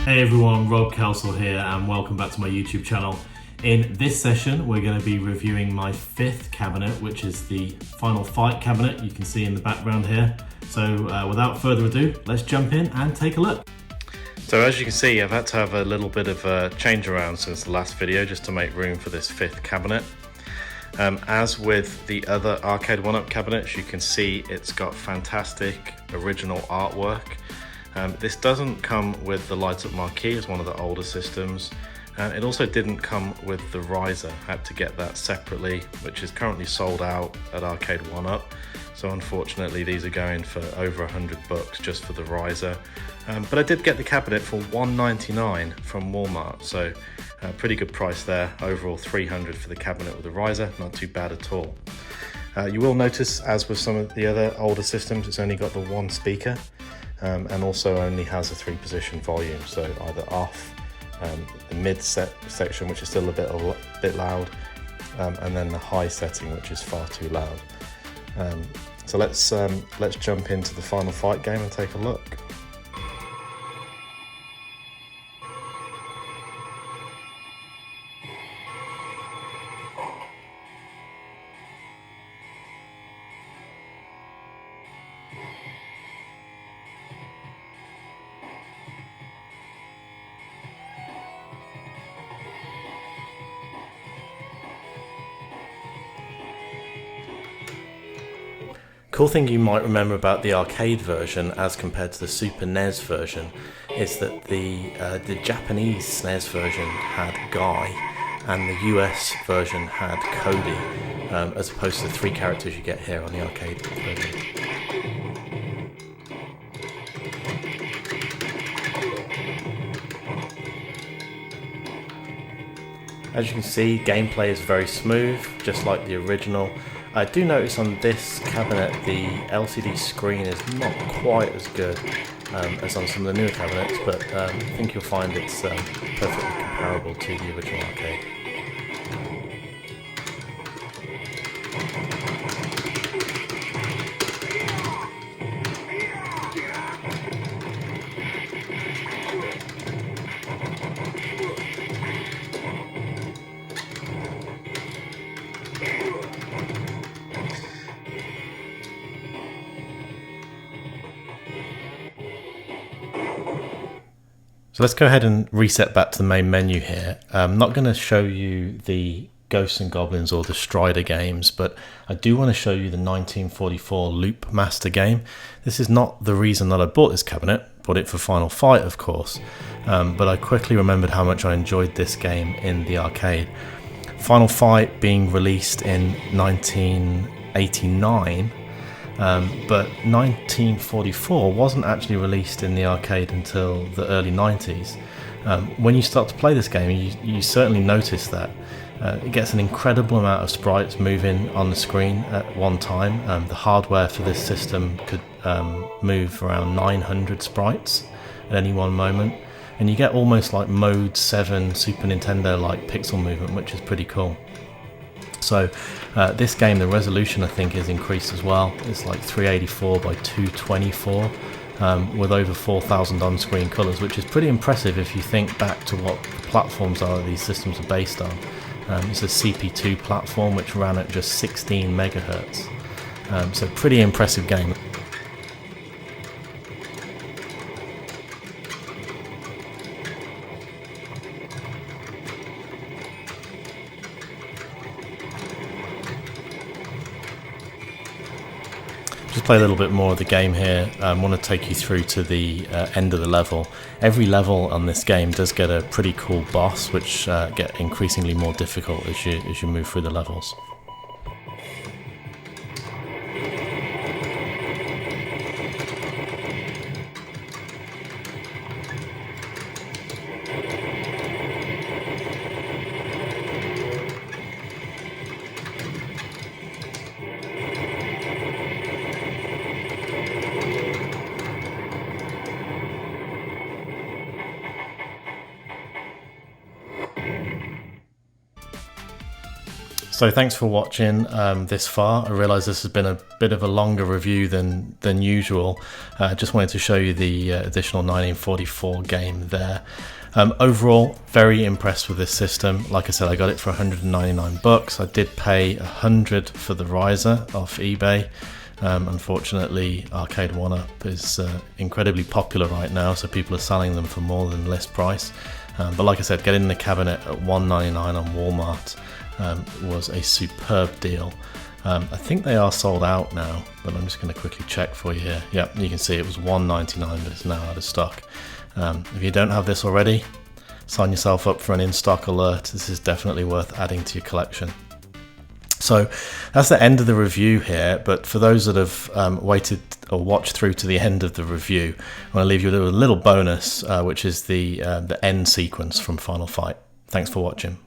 Hey everyone, Rob Kelsall here and welcome back to my YouTube channel. In this session we're going to be reviewing my fifth cabinet, which is the Final Fight cabinet you can see in the background here. So without further ado, let's jump in and take a look. So as you can see, I've had to have a little bit of a change around since the last video just to make room for this fifth cabinet. As with the other Arcade 1-Up cabinets, you can see it's got fantastic original artwork. This doesn't come with the light up marquee as one of the older systems. It also didn't come with the riser. I had to get that separately, which is currently sold out at Arcade 1-Up. So unfortunately these are going for over $100 just for the riser. But I did get the cabinet for $199 from Walmart, so a pretty good price there. Overall $300 for the cabinet with the riser, not too bad at all. You will notice, as with some of the other older systems, it's only got the one speaker. And also only has a 3-position volume, so either off, the mid section, which is still a bit loud, and then the high setting, which is far too loud. So let's jump into the Final Fight game and take a look. Cool thing you might remember about the arcade version as compared to the Super NES version is that the Japanese SNES version had Guy and the US version had Cody, as opposed to the 3 characters you get here on the arcade version. As you can see, gameplay is very smooth, just like the original. I do notice on this cabinet the LCD screen is not quite as good as on some of the newer cabinets, but I think you'll find it's perfectly comparable to the original arcade. So let's go ahead and reset back to the main menu here. I'm not going to show you the Ghosts and Goblins or the Strider games, but I do want to show you the 1944 Loop Master game. This is not the reason that I bought this cabinet, bought it for Final Fight of course, but I quickly remembered how much I enjoyed this game in the arcade. Final Fight being released in 1989, but 1944 wasn't actually released in the arcade until the early 90s. When you start to play this game, you certainly notice that it gets an incredible amount of sprites moving on the screen at one time. The hardware for this system could move around 900 sprites at any one moment, and you get almost like Mode 7 Super Nintendo like pixel movement, which is pretty cool. So this game, the resolution I think is increased as well. It's like 384 by 224 with over 4,000 on-screen colours, which is pretty impressive if you think back to what the platforms are that these systems are based on. It's a CP2 platform which ran at just 16 megahertz. So pretty impressive game. Just play a little bit more of the game here. I want to take you through to the end of the level. Every level on this game does get a pretty cool boss, which get increasingly more difficult as you move through the levels. So thanks for watching this far. I realise this has been a bit of a longer review than usual. Just wanted to show you the additional 1944 game there. Overall, very impressed with this system. Like I said, I got it for 199 bucks. I did pay 100 for the riser off eBay. Unfortunately, Arcade 1-Up is incredibly popular right now, so people are selling them for more than list price. But like I said, getting the cabinet at $199 on Walmart was a superb deal. I think they are sold out now, but I'm just going to quickly check for you here. Yep, you can see it was $199, but it's now out of stock. If you don't have this already, sign yourself up for an in-stock alert. This is definitely worth adding to your collection. So that's the end of the review here, but for those that have waited or watched through to the end of the review, I want to leave you with a little bonus, which is the end sequence from Final Fight. Thanks for watching.